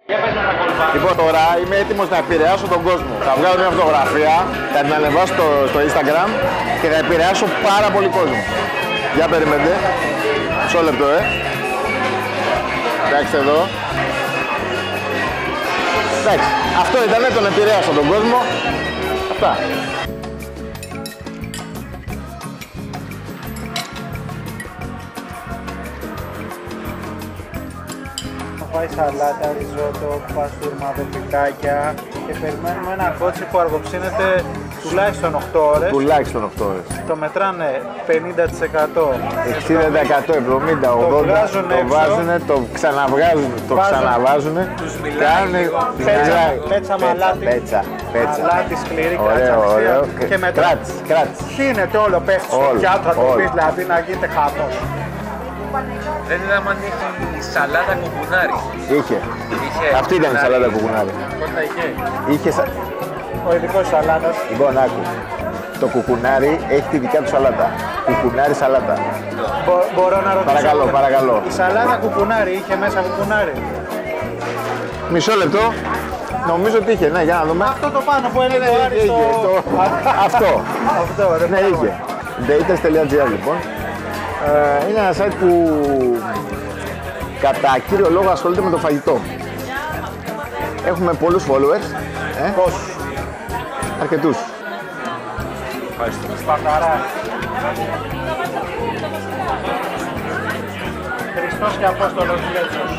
Λοιπόν, τώρα είμαι έτοιμος να επηρεάσω τον κόσμο. Θα βγάλω μια φωτογραφία, θα την ανεβάσω στο Instagram και θα επηρεάσω πάρα πολύ κόσμο. Για περιμένετε. Μισό λεπτό, Εντάξει εδώ. Εντάξει, αυτό ήταν, τον επηρέασα τον κόσμο. Αυτά. Φάει σαλάτα, ριζότο, παστούρμα, βελτικάκια και περιμένουμε ένα κότσι που αργοψύνεται τουλάχιστον 8 ώρες. Τουλάχιστον 8 ώρες. Το μετράνε 50%, 60%, 70%, 80%, το βάζουνε, το ξαναβγάζουν, το ξαναβάζουνε. Τους μιλάνε, πέτσα με αλάτι, αλάτι σκληρή, ωραίο, και μετά κράτς. χύνεται όλο, πέφτει στο πιάτο, θα το πει, δηλαδή να γίνεται χαμός. Δεν είδαμε αν είχε η σαλάτα κουκουνάρι. Είχε. Αυτή ήταν η σαλάτα κουκουνάρι. Πότε Είχε. Ο ειδικός σαλάτας. Λοιπόν, άκου. Το κουκουνάρι έχει τη δικιά του σαλάτα. Κουκουνάρι σαλάτα. Μπορώ να ρωτήσω. Παρακαλώ. Η σαλάτα κουκουνάρι είχε μέσα κουκουνάρι. Μισό λεπτό. Νομίζω ότι είχε. Ναι, για να δούμε. Αυτό το πάνω που έλεγε ο Άρης Αυτό. ρε, Ναι, είχε. Daters.gr λοιπόν. Είναι ένα site που κατά κύριο λόγο ασχολείται με το φαγητό. Έχουμε πολλούς followers. Πόσους? Αρκετούς. Ευχαριστώ. Σπαρταρά. Χριστός και Απόστολος Λέτσος.